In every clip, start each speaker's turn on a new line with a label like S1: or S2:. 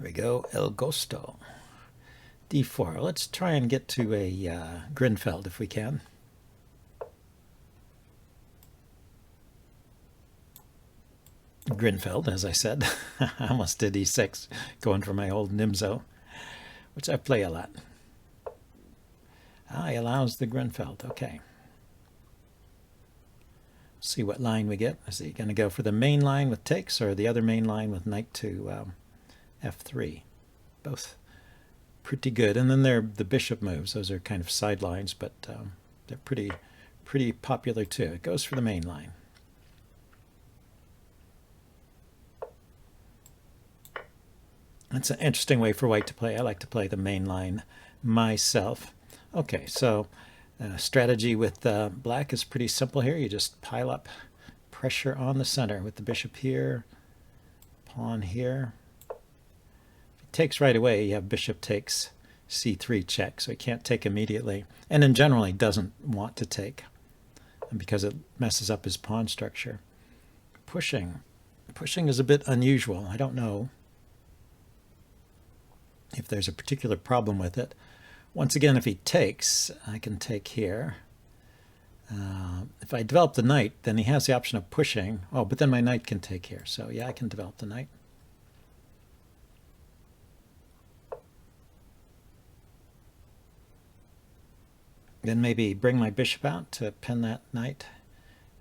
S1: we go, El Gosto. D4. Let's try and get to a Grunfeld if we can. Grunfeld, as I said. I almost did E6, going for my old Nimzo, which I play a lot. Ah, he allows the Grunfeld. Okay. See what line we get. Is he going to go for the main line with takes or the other main line with knight to F3? Both pretty good. And then the bishop moves. Those are kind of sidelines, but they're pretty popular too. It goes for the main line. That's an interesting way for white to play. I like to play the main line myself. Okay, so strategy with black is pretty simple here. You just pile up pressure on the center with the bishop here, pawn here. If it takes right away, you have bishop takes c3 check, so he can't take immediately. And in general, he doesn't want to take, and because it messes up his pawn structure. Pushing is a bit unusual. I don't know if there's a particular problem with it. Once again, if he takes, I can take here. If I develop the knight, then he has the option of pushing. Oh, but then my knight can take here. So yeah, I can develop the knight. Then maybe bring my bishop out to pin that knight.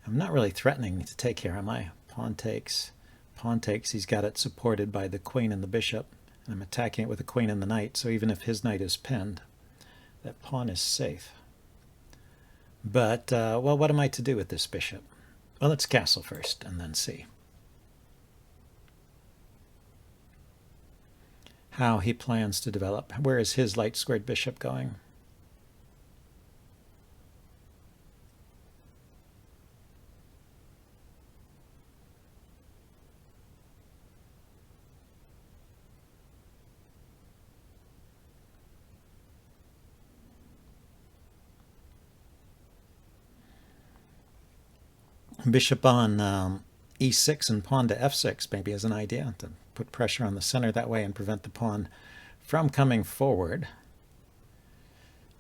S1: I'm not really threatening to take here, am I? Pawn takes. Pawn takes. He's got it supported by the queen and the bishop. And I'm attacking it with the queen and the knight. So even if his knight is pinned, that pawn is safe. But, well, what am I to do with this bishop? Well, let's castle first and then see how he plans to develop. Where is his light squared bishop going? Bishop on e6 and pawn to f6 maybe as an idea to put pressure on the center that way and prevent the pawn from coming forward.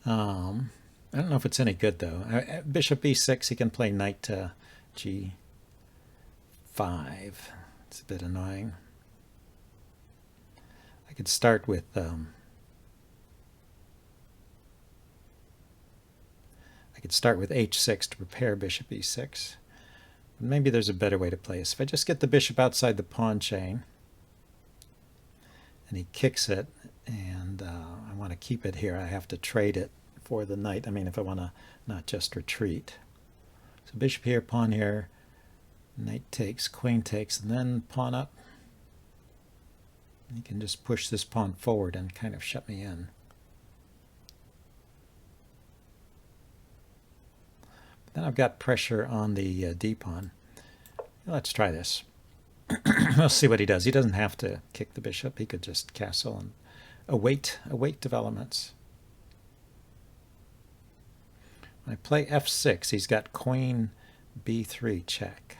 S1: I don't know if it's any good though. Bishop e6, he can play knight to g5. It's a bit annoying. I could start with h6 to prepare bishop e6. Maybe there's a better way to play this. If I just get the bishop outside the pawn chain and he kicks it and I want to keep it here, I have to trade it for the knight. I mean, if I want to not just retreat. So bishop here, pawn here, knight takes, queen takes, and then pawn up. You can just push this pawn forward and kind of shut me in. Then I've got pressure on the d-pawn. Let's try this. We'll see what he does. He doesn't have to kick the bishop. He could just castle and await developments. When I play f6, he's got queen b3 check.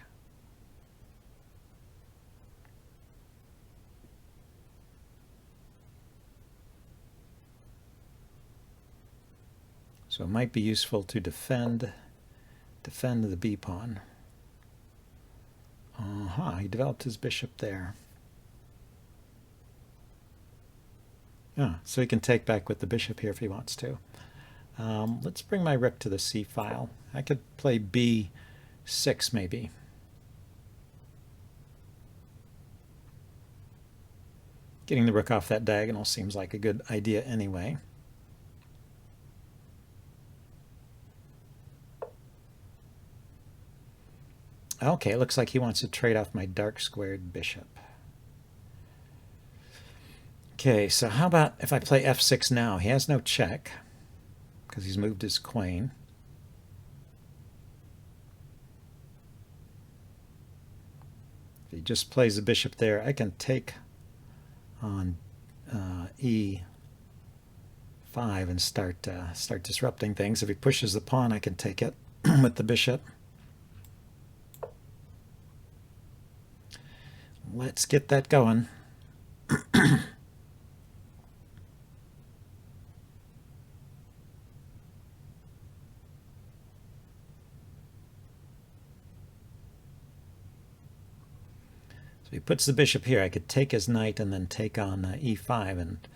S1: So it might be useful to defend the b-pawn. He developed his bishop there. So he can take back with the bishop here if he wants to. Let's bring my rook to the c file. I could play b6 maybe. Getting the rook off that diagonal seems like a good idea anyway. Okay, it looks like he wants to trade off my dark squared bishop. Okay, so how about if I play f6 now? He has no check because he's moved his queen. If he just plays the bishop there, I can take on e5 and start disrupting things. If he pushes the pawn, I can take it with the bishop. Let's get that going. puts the bishop here, I could take his knight and then take on e5 and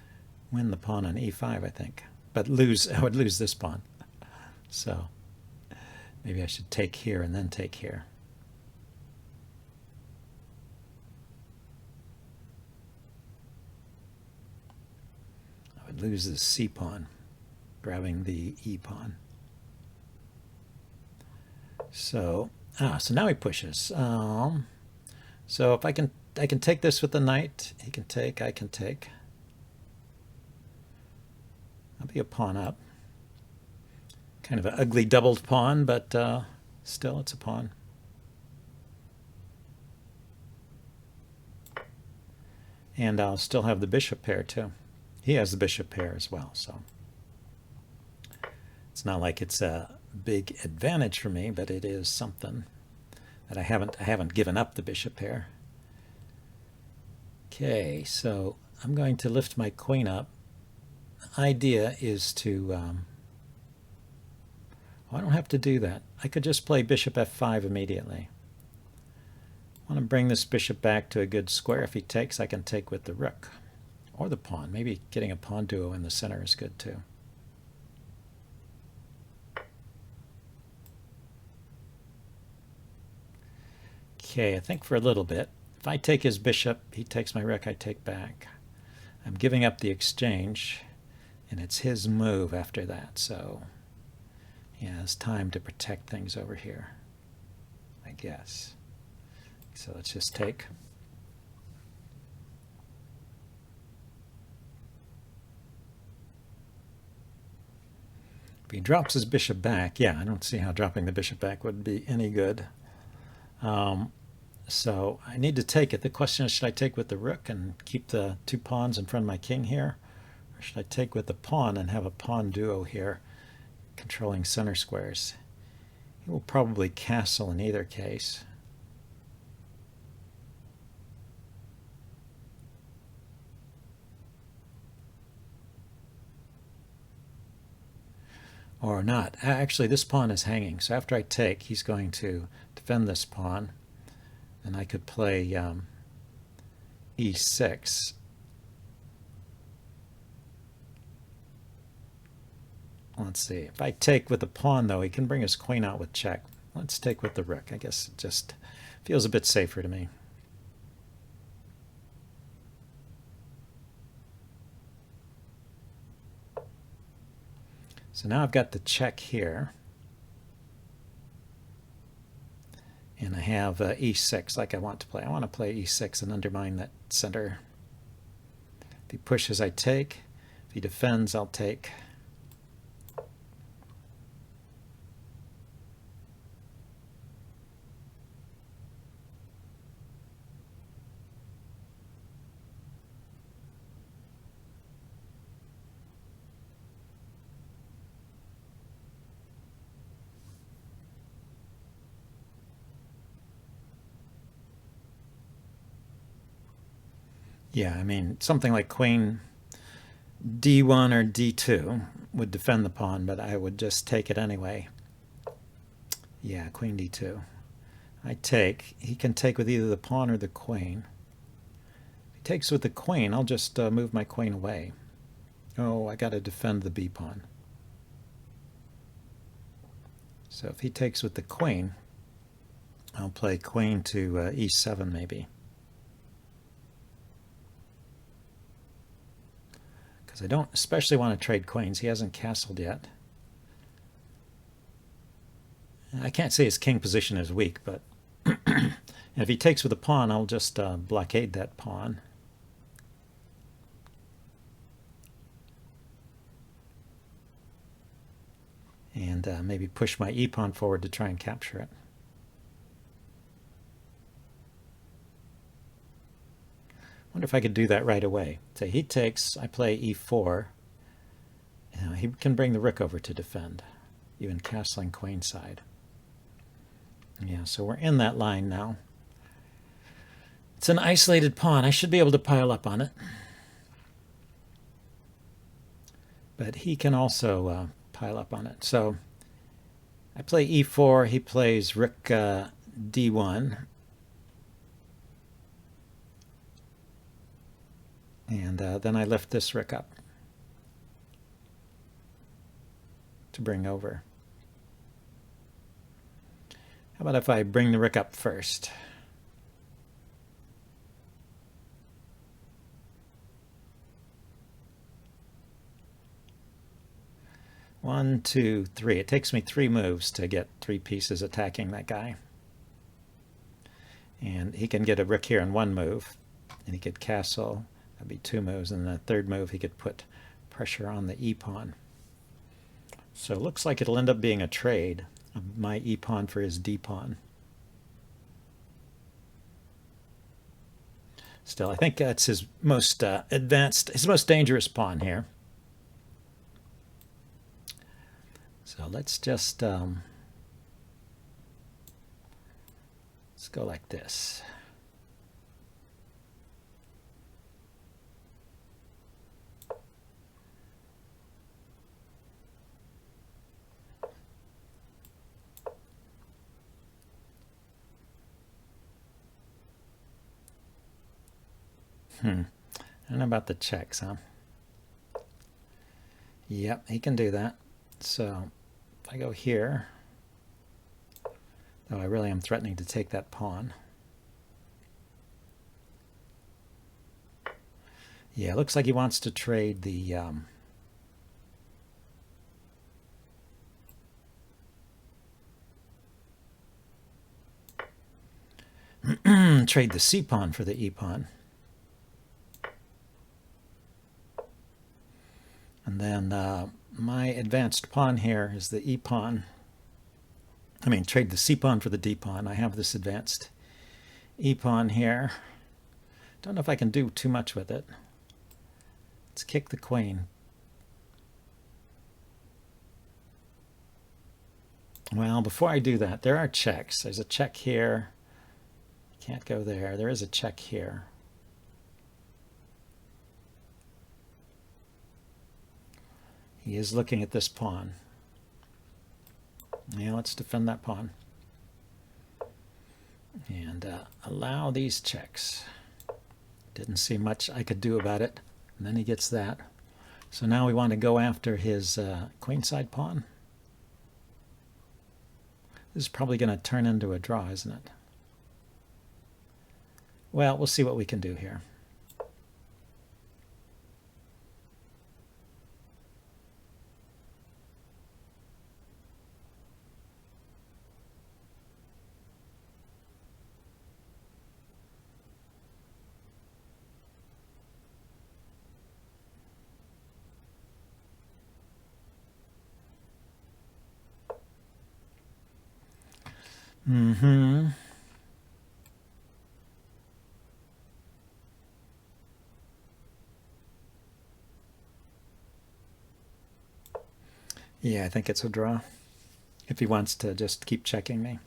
S1: win the pawn on e5, I think. But I would lose this pawn. So maybe I should take here and then take here. I would lose the c pawn, grabbing the e pawn. So now he pushes. So if I can take this with the knight. He can take. I can take. I'll be a pawn up. Kind of an ugly doubled pawn, but still it's a pawn. And I'll still have the bishop pair too. He has the bishop pair as well, so it's not like it's a big advantage for me, but it is something that I haven't given up the bishop pair. Okay, so I'm going to lift my queen up. The idea is to I don't have to do that. I could just play bishop f5 immediately. I want to bring this bishop back to a good square. If he takes, I can take with the rook or the pawn. Maybe getting a pawn duo in the center is good too. Okay, I think for a little bit. If I take his bishop, he takes my rook, I take back. I'm giving up the exchange, and it's his move after that, so he has time to protect things over here, I guess. So let's just take. If he drops his bishop back, yeah, I don't see how dropping the bishop back would be any good. So I need to take it. The question is, should I take with the rook and keep the two pawns in front of my king here? Or should I take with the pawn and have a pawn duo here, controlling center squares? He will probably castle in either case. Or not. Actually, this pawn is hanging, so after I take, he's going to defend this pawn. And I could play e6. Let's see. If I take with the pawn, though, he can bring his queen out with check. Let's take with the rook. I guess it just feels a bit safer to me. So now I've got the check here. And I have e6 like I want to play. I want to play e6 and undermine that center. If he pushes, I take. If he defends, I'll take. Yeah, I mean, something like queen d1 or d2 would defend the pawn, but I would just take it anyway. Yeah, queen d2. I take. He can take with either the pawn or the queen. If he takes with the queen, I'll just move my queen away. Oh, I got to defend the b pawn. So if he takes with the queen, I'll play queen to e7 maybe. I don't especially want to trade queens. He hasn't castled yet. I can't say his king position is weak, but if he takes with a pawn, I'll just blockade that pawn. And maybe push my e-pawn forward to try and capture it. Wonder if I could do that right away. So he takes, I play e4. He can bring the rook over to defend, even castling queenside. Yeah, so we're in that line now. It's an isolated pawn. I should be able to pile up on it. But he can also pile up on it. So I play e4. He plays rook d1. And then I lift this rook up to bring over. How about if I bring the rook up first? One, two, three. It takes me 3 moves to get 3 pieces attacking that guy. And he can get a rook here in 1 move, and he could castle. That'd be 2 moves, and then the 3rd move he could put pressure on the e-pawn. So it looks like it'll end up being a trade of my e-pawn for his d-pawn. Still, I think that's his most advanced, his most dangerous pawn here. So let's just let's go like this. I don't know about the checks, huh? Yep, he can do that. So if I go here, though I really am threatening to take that pawn. Yeah, it looks like he wants to trade the trade the c-pawn for the e-pawn. And then my advanced pawn here is the e-pawn. I mean, trade the c-pawn for the d-pawn. I have this advanced e-pawn here. Don't know if I can do too much with it. Let's kick the queen. Well, before I do that, there are checks. There's a check here. Can't go there. There is a check here. He is looking at this pawn. Yeah, let's defend that pawn. And allow these checks. Didn't see much I could do about it. And then he gets that. So now we want to go after his queenside pawn. This is probably going to turn into a draw, isn't it? Well, we'll see what we can do here. Yeah, I think it's a draw. If he wants to just keep checking me.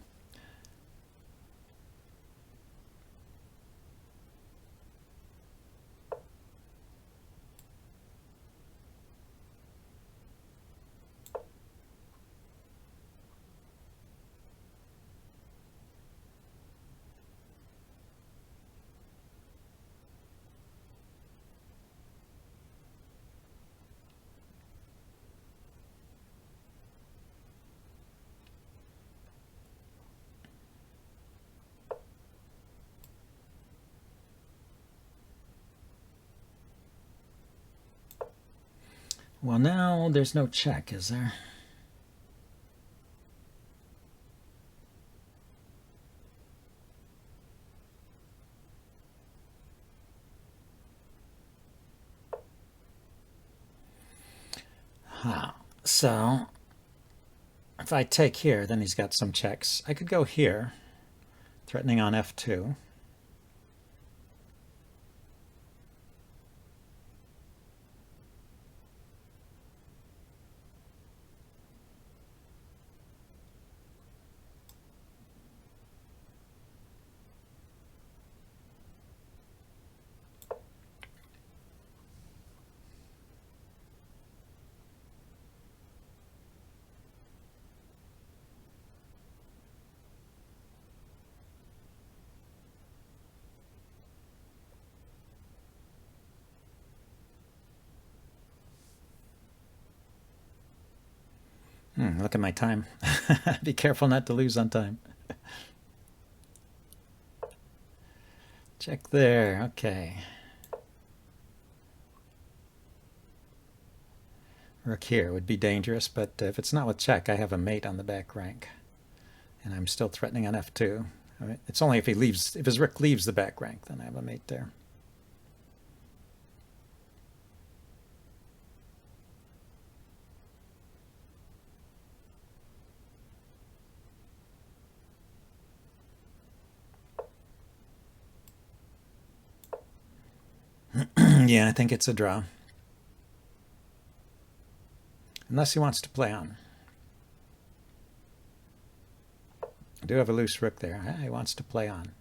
S1: Well, now there's no check, is there? So if I take here, then he's got some checks. I could go here, threatening on f2. Look at my time. Be careful not to lose on time. Check there. Okay. Rook here would be dangerous, but if it's not with check, I have a mate on the back rank. And I'm still threatening on f2. I mean, it's only if he leaves, if his rook leaves the back rank, then I have a mate there. Yeah, I think it's a draw. Unless he wants to play on. I do have a loose rook there. He wants to play on.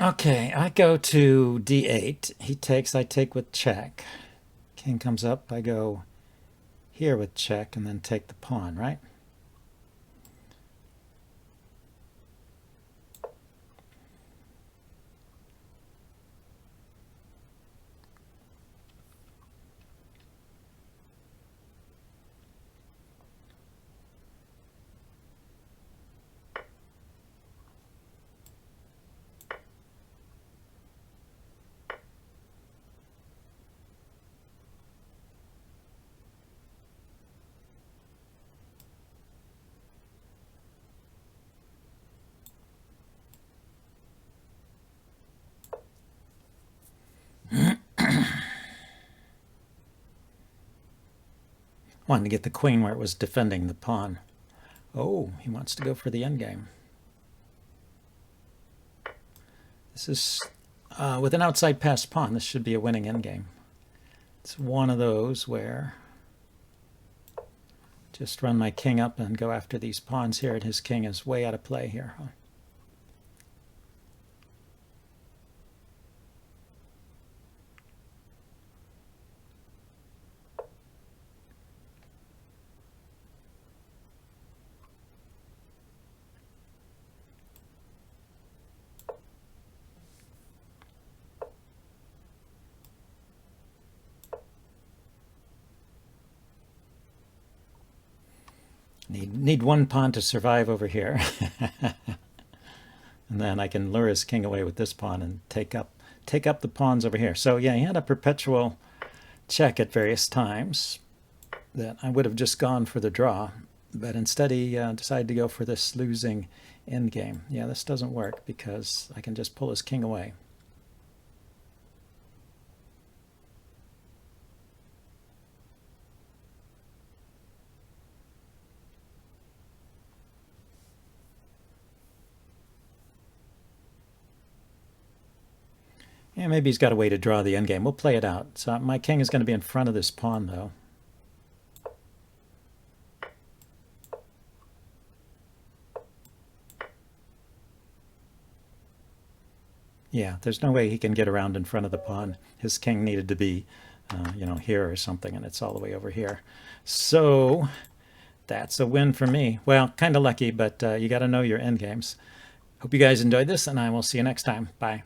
S1: Okay, I go to d8. He takes, I take with check. King comes up, I go here with check and then take the pawn, right? Wanted to get the queen where it was defending the pawn. Oh, he wants to go for the endgame. This is, with an outside passed pawn, this should be a winning endgame. It's one of those where just run my king up and go after these pawns here, and his king is way out of play here. Need one pawn to survive over here. And then I can lure his king away with this pawn and take up the pawns over here. So yeah, he had a perpetual check at various times that I would have just gone for the draw, but instead he decided to go for this losing endgame. Yeah, this doesn't work because I can just pull his king away. Yeah, maybe he's got a way to draw the endgame. We'll play it out. So my king is going to be in front of this pawn, though. Yeah, there's no way he can get around in front of the pawn. His king needed to be, here or something, and it's all the way over here. So that's a win for me. Well, kind of lucky, but you got to know your endgames. Hope you guys enjoyed this, and I will see you next time. Bye.